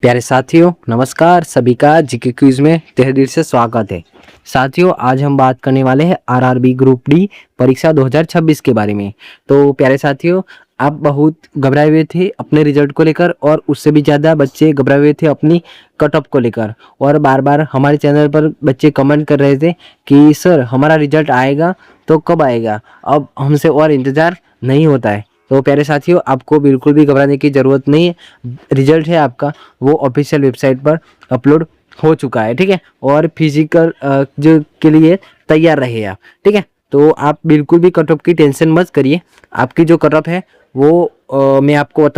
प्यारे साथियों, नमस्कार। सभी का जीके क्विज में तहे दिल से स्वागत है। साथियों, आज हम बात करने वाले हैं आरआरबी ग्रुप डी परीक्षा 2026 के बारे में। तो प्यारे साथियों, आप बहुत घबराए हुए थे अपने रिजल्ट को लेकर और उससे भी ज़्यादा बच्चे घबराए हुए थे अपनी कट ऑफ को लेकर, और बार बार हमारे चैनल पर बच्चे कमेंट कर रहे थे कि सर हमारा रिजल्ट आएगा तो कब आएगा, अब हमसे और इंतज़ार नहीं होता है। तो प्यारे साथियों, आपको बिल्कुल भी घबराने की ज़रूरत नहीं है। रिजल्ट है आपका, वो ऑफिशियल वेबसाइट पर अपलोड हो चुका है, ठीक है। और फिजिकल जो के लिए तैयार रहे आप, ठीक है। तो आप बिल्कुल भी कट ऑफ की टेंशन मत करिए। आपकी जो कट ऑफ है वो मैं आपको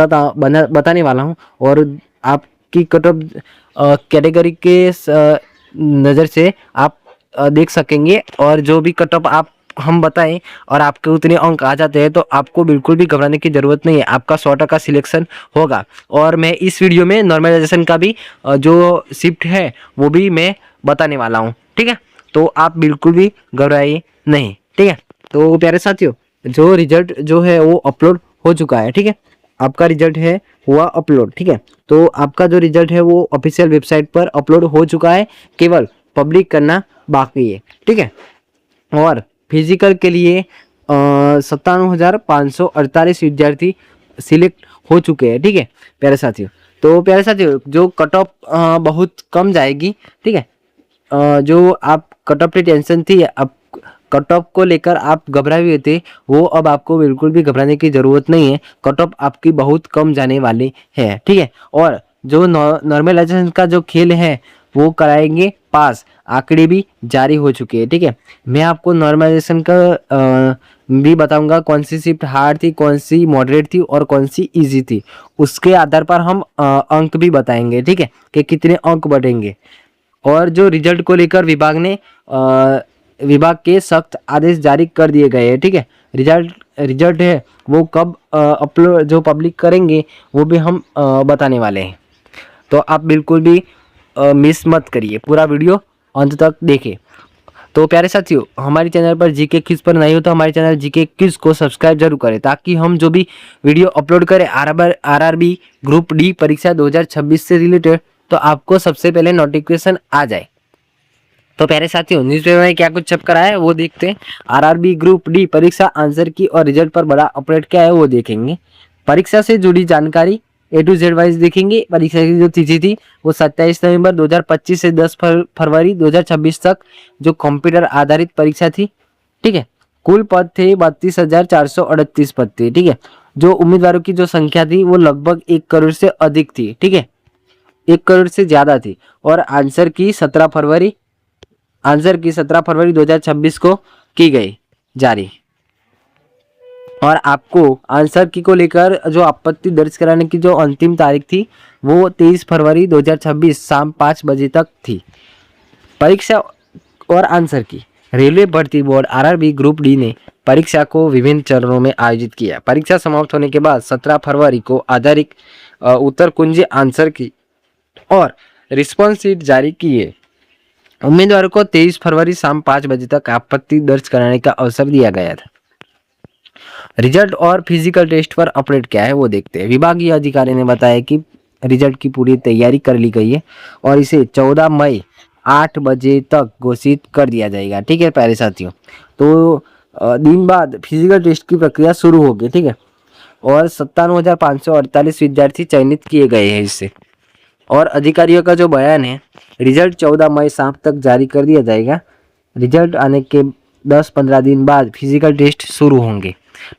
बताने वाला हूँ, और आपकी कट ऑफ कैटेगरी के नज़र से आप देख सकेंगे। और जो भी कट ऑफ आप हम बताएं और आपके उतने अंक आ जाते हैं तो आपको बिल्कुल भी घबराने की ज़रूरत नहीं है। आपका 100% सिलेक्शन होगा। और मैं इस वीडियो में नॉर्मलाइजेशन का भी जो शिफ्ट है वो भी मैं बताने वाला हूँ, ठीक है। तो आप बिल्कुल भी घबराइए नहीं, ठीक है। तो प्यारे साथियों, जो रिजल्ट जो है वो अपलोड हो चुका है, ठीक है। आपका रिजल्ट है हुआ अपलोड, ठीक है। तो आपका जो रिजल्ट है वो ऑफिशियल वेबसाइट पर अपलोड हो चुका है, केवल पब्लिक करना बाकी है, ठीक है। और फिजिकल के लिए 57,548 विद्यार्थी सिलेक्ट हो चुके हैं, ठीक है प्यारे साथियों। तो प्यारे साथियों, जो कट ऑफ बहुत कम जाएगी, ठीक है। जो आप कट ऑफ की टेंशन थी, अब कट ऑफ को लेकर आप घबराए हुए थे, वो अब आपको बिल्कुल भी घबराने की ज़रूरत नहीं है। कट ऑफ आपकी बहुत कम जाने वाली है, ठीक है। और जो नॉर्मलाइजेशन का जो खेल है वो कराएंगे पास, आंकड़े भी जारी हो चुके हैं, ठीक है। मैं आपको नॉर्मलाइजेशन का भी बताऊंगा कौन सी शिफ्ट हार्ड थी, कौन सी मॉडरेट थी और कौन सी इजी थी। उसके आधार पर हम अंक भी बताएंगे, ठीक है, कि कितने अंक बढ़ेंगे। और जो रिजल्ट को लेकर विभाग के सख्त आदेश जारी कर दिए गए हैं, ठीक है। रिजल्ट है वो कब अपलोड जो पब्लिक करेंगे वो भी हम बताने वाले हैं। तो आप बिल्कुल भी मिस मत करिए, पूरा वीडियो अंत तक देखें। तो प्यारे साथियों, हमारे चैनल पर जीके क्विज पर नहीं हो तो हमारे चैनल जीके क्विज को सब्सक्राइब जरूर करें, ताकि हम जो भी वीडियो अपलोड करें आरआरबी ग्रुप डी परीक्षा 2026 से रिलेटेड, तो आपको सबसे पहले नोटिफिकेशन आ जाए। तो प्यारे साथियों, न्यूज़पेपर में क्या कुछ छप कर आया है वो देखते हैं। आरआरबी ग्रुप डी परीक्षा आंसर की और रिजल्ट पर बड़ा अपडेट क्या है वो देखेंगे। परीक्षा से जुड़ी जानकारी A to Z वाइज देखेंगे। परीक्षा की जो तिथि थी वो 27 नवंबर 2025 से 10 फरवरी 2026 तक जो कंप्यूटर आधारित परीक्षा थी, ठीक है। कुल पद थे 32,438 पद थे, ठीक है। जो उम्मीदवारों की जो संख्या थी वो लगभग 1 करोड़ से अधिक थी, ठीक है, 1 करोड़ से ज्यादा थी। और आंसर की 17 फरवरी 2026 को की गई जारी। और आपको आंसर की को लेकर जो आपत्ति दर्ज कराने की जो अंतिम तारीख थी वो 23 फरवरी 2026 शाम 5 बजे तक थी। परीक्षा और आंसर की। रेलवे भर्ती बोर्ड आरआरबी ग्रुप डी ने परीक्षा को विभिन्न चरणों में आयोजित किया। परीक्षा समाप्त होने के बाद 17 फरवरी को आधारित उत्तर कुंजी आंसर की और रिस्पॉन्स शीट जारी किए। उम्मीदवारों को 23 फरवरी शाम 5 बजे तक आपत्ति दर्ज कराने का अवसर दिया गया था। रिजल्ट और फिजिकल टेस्ट पर अपडेट क्या है वो देखते हैं। विभागीय अधिकारी ने बताया कि रिजल्ट की पूरी तैयारी कर ली गई है और इसे 14 मई 8 बजे तक घोषित कर दिया जाएगा, ठीक है प्यारे साथियों। तो दिन बाद फिजिकल टेस्ट की प्रक्रिया शुरू होगी, ठीक है। और 57,548 विद्यार्थी चयनित किए गए हैं इससे। और अधिकारियों का जो बयान है, रिजल्ट 14 मई शाम तक जारी कर दिया जाएगा। रिजल्ट आने के 10-15 दिन बाद फिजिकल टेस्ट शुरू होंगे।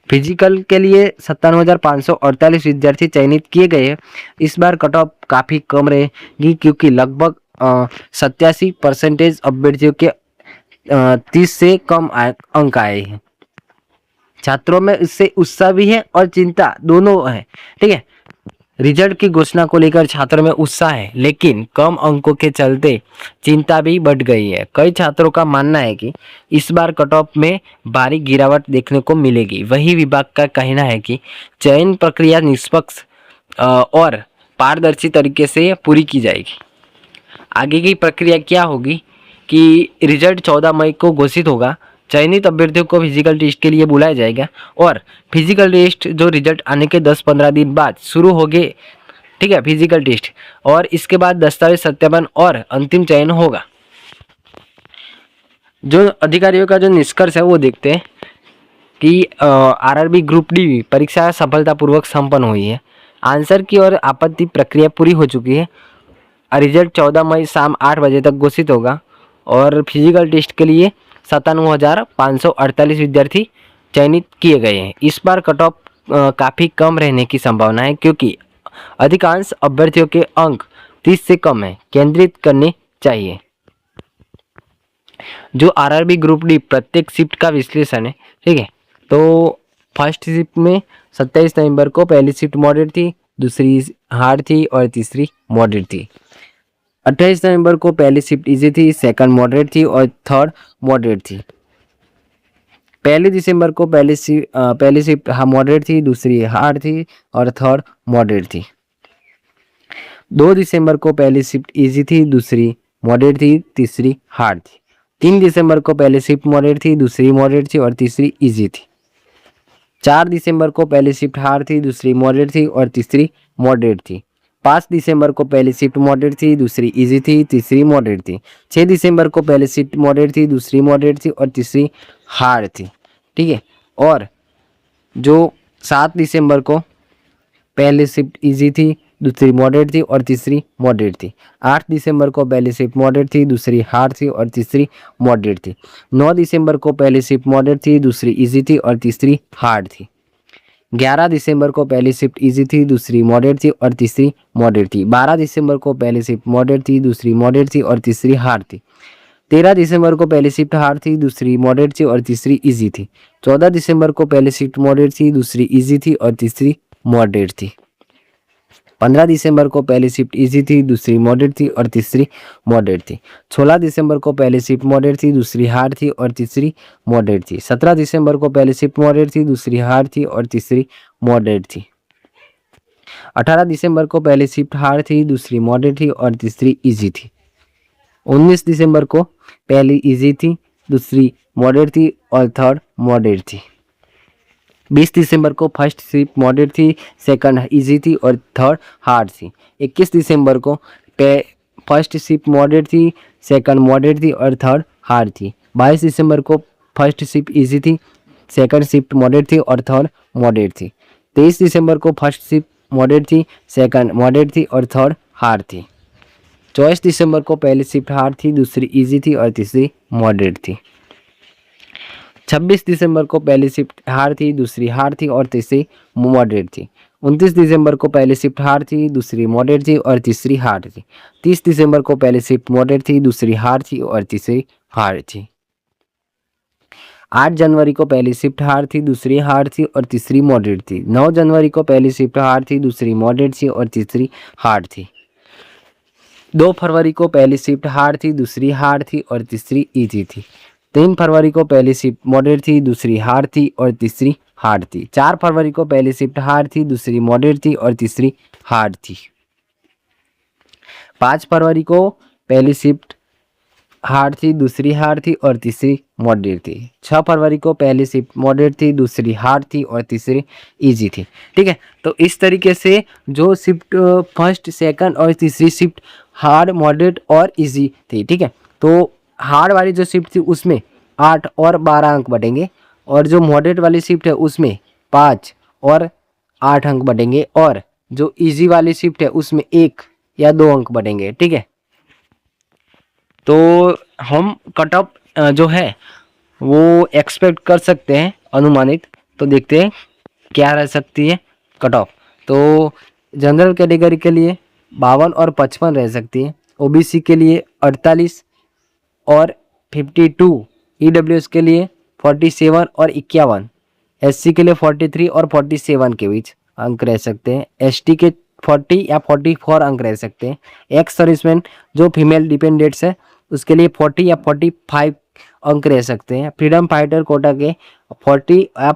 फिजिकल के लिए 57,548 विद्यार्थी चयनित किए गए हैं। इस बार कट ऑफ काफ़ी कम रहेगी, क्योंकि लगभग 87% अभ्यर्थियों के 30 से कम अंक आए हैं। छात्रों में इससे उत्साह भी है और चिंता दोनों है, ठीक है। रिजल्ट की घोषणा को लेकर छात्रों में उत्साह है, लेकिन कम अंकों के चलते चिंता भी बढ़ गई है। कई छात्रों का मानना है कि इस बार कट ऑफ में भारी गिरावट देखने को मिलेगी। वही विभाग का कहना है कि चयन प्रक्रिया निष्पक्ष और पारदर्शी तरीके से पूरी की जाएगी। आगे की प्रक्रिया क्या होगी कि रिजल्ट 14 मई को घोषित होगा। चयनित अभ्यर्थियों को फिजिकल टेस्ट के लिए बुलाया जाएगा और फिजिकल टेस्ट जो रिजल्ट आने के 10-15 दिन बाद शुरू होंगे, ठीक है, फिजिकल टेस्ट, और इसके बाद दस्तावेज सत्यापन और अंतिम चयन होगा। जो अधिकारियों का जो निष्कर्ष है वो देखते हैं कि आरआरबी ग्रुप डी परीक्षा सफलतापूर्वक संपन्न हुई है। आंसर की और आपत्ति प्रक्रिया पूरी हो चुकी है। रिजल्ट 14 मई शाम 8 बजे तक घोषित होगा और फिजिकल टेस्ट के लिए 97,548 विद्यार्थी चयनित किए गए हैं। इस बार कट ऑफ काफ़ी कम रहने की संभावना है क्योंकि अधिकांश अभ्यर्थियों के अंक 30 से कम है, केंद्रित करने चाहिए। जो आरआरबी ग्रुप डी प्रत्येक शिफ्ट का विश्लेषण है, ठीक है, तो फर्स्ट शिफ्ट में 27 नवंबर को पहली शिफ्ट मॉडरेट थी, दूसरी हार्ड थी और तीसरी मॉडरेट थी। 28 नवंबर को पहली शिफ्ट इजी थी, सेकंड मॉडरेट थी और थर्ड मॉडरेट थी। 1 दिसंबर को पहली शिफ्ट मॉडरेट थी, दूसरी हार्ड थी और थर्ड मॉडरेट थी। 2 दिसंबर को पहली शिफ्ट इजी थी, दूसरी मॉडरेट थी, तीसरी हार्ड थी। 3 दिसंबर को पहली शिफ्ट मॉडरेट थी, दूसरी मॉडरेट थी और तीसरी इजी थी। 4 दिसंबर को पहली शिफ्ट हार्ड थी, दूसरी मॉडरेट थी और तीसरी मॉडरेट थी। 5 दिसंबर को पहली शिफ्ट मॉडरेट थी, दूसरी इजी थी, तीसरी मॉडरेट थी। 6 दिसंबर को पहली शिफ्ट मॉडरेट थी, दूसरी मॉडरेट थी और तीसरी हार्ड थी, ठीक है। और जो 7 दिसंबर को पहली शिफ्ट इजी थी, दूसरी मॉडरेट थी और तीसरी मॉडरेट थी। 8 दिसंबर को पहली शिफ्ट मॉडरेट थी, दूसरी हार्ड थी और तीसरी मॉडरेट थी। 9 दिसंबर को पहली शिफ्ट मॉडरेट थी, दूसरी इजी थी और तीसरी हार्ड थी। 11 दिसंबर को पहली शिफ्ट इजी थी, दूसरी मॉडरेट थी और तीसरी मॉडरेट थी। 12 दिसंबर को पहली शिफ्ट मॉडरेट थी, दूसरी मॉडरेट थी और तीसरी हार्ड थी। 13 दिसंबर को पहली शिफ्ट हार्ड थी, दूसरी मॉडरेट थी और तीसरी इजी थी। 14 दिसंबर को पहली शिफ्ट मॉडरेट थी, दूसरी इजी थी और तीसरी मॉडरेट थी। 15 दिसंबर को पहली शिफ्ट इजी थी, दूसरी मॉडरेट थी और तीसरी मॉडरेट थी। 16 दिसंबर को पहली शिफ्ट मॉडरेट थी, दूसरी हार्ड थी और तीसरी मॉडरेट थी। 17 दिसंबर को पहली शिफ्ट मॉडरेट थी, दूसरी हार्ड थी और तीसरी मॉडरेट थी। 18 दिसंबर को पहली शिफ्ट हार्ड थी, दूसरी मॉडरेट थी और तीसरी इजी थी। 19 दिसंबर को पहली इजी थी, दूसरी मॉडरेट थी और थर्ड मॉडरेट थी। 20 दिसंबर को फर्स्ट शिफ्ट मॉडरेट थी, सेकंड इजी थी और थर्ड हार्ड थी। 21 दिसंबर को फर्स्ट शिफ्ट मॉडरेट थी, सेकंड मॉडरेट थी और थर्ड हार्ड थी। 22 दिसंबर को फर्स्ट शिफ्ट इजी थी, सेकंड शिफ्ट मॉडरेट थी और थर्ड मॉडरेट थी। 23 दिसंबर को फर्स्ट शिफ्ट मॉडरेट थी, सेकंड मॉडरेट थी और थर्ड हार्ड थी। 24 दिसंबर को पहली शिफ्ट हार्ड थी, दूसरी इजी थी और तीसरी मॉडरेट थी। 26 दिसंबर को पहली शिफ्ट हार्ड थी, दूसरी हार्ड थी और तीसरी मॉडरेट थी। 29 दिसंबर को पहली शिफ्ट हार्ड थी, दूसरी मॉडरेट थी और तीसरी हार्ड थी। 30 दिसंबर को पहली शिफ्ट मॉडरेट थी, दूसरी हार्ड थी और तीसरी हार्ड थी। 8 जनवरी को पहली शिफ्ट हार्ड थी, दूसरी हार्ड थी और तीसरी मॉडरेट थी। 9 जनवरी को पहली शिफ्ट हार्ड थी, दूसरी मॉडरेट थी और तीसरी हार्ड थी। 2 फरवरी को पहली शिफ्ट हार्ड थी, दूसरी हार्ड थी और तीसरी इजी थी। 3 फरवरी को पहली शिफ्ट मॉडरेट थी, दूसरी हार्ड थी और तीसरी हार्ड थी। 4 फरवरी को पहली शिफ्ट हार्ड थी, दूसरी मॉडरेट थी और तीसरी हार्ड थी। 5 फरवरी को पहली शिफ्ट हार्ड थी, दूसरी हार्ड थी और तीसरी मॉडरेट थी। 6 फरवरी को पहली शिफ्ट मॉडरेट थी, दूसरी हार्ड थी और तीसरी इजी थी, ठीक है। तो इस तरीके से जो शिफ्ट फर्स्ट, सेकंड और तीसरी शिफ्ट हार्ड, मॉडरेट और इजी थी, ठीक है। तो हार्ड वाली जो शिफ्ट थी उसमें 8 और 12 अंक बढ़ेंगे और जो मॉडरेट वाली शिफ्ट है उसमें 5 और 8 अंक बढ़ेंगे और जो इजी वाली शिफ्ट है उसमें 1 या 2 अंक बढ़ेंगे, ठीक है। तो हम कट ऑफ जो है वो एक्सपेक्ट कर सकते हैं अनुमानित। तो देखते हैं क्या रह सकती है कट ऑफ। तो जनरल कैटेगरी के लिए 52 और 55 रह सकती है। ओबीसी के लिए 48 और 52, ईडब्ल्यूएस के लिए 47 और 51, एससी के लिए 43 और 47 के बीच अंक रह सकते हैं। एसटी के 40 या 44 अंक रह सकते हैं। एक्स सर्विसमैन जो फीमेल डिपेंडेंट्स है उसके लिए 40 या 45 अंक रह सकते हैं। फ्रीडम फाइटर कोटा के 40 या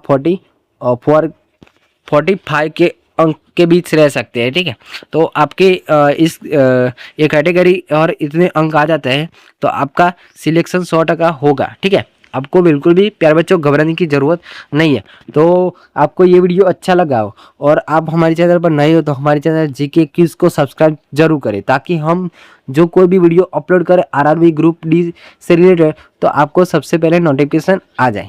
45 के अंक के बीच रह सकते हैं, ठीक है। तो आपके इस ये कैटेगरी और इतने अंक आ जाते हैं तो आपका सिलेक्शन 100% होगा, ठीक है। आपको बिल्कुल भी प्यारे बच्चों घबराने की ज़रूरत नहीं है। तो आपको ये वीडियो अच्छा लगा हो और आप हमारे चैनल पर नए हो तो हमारे चैनल जीके क्विज को सब्सक्राइब जरूर करें, ताकि हम जो कोई भी वीडियो अपलोड करें आरआरबी ग्रुप डी से रिलेटेड तो आपको सबसे पहले नोटिफिकेशन आ जाए।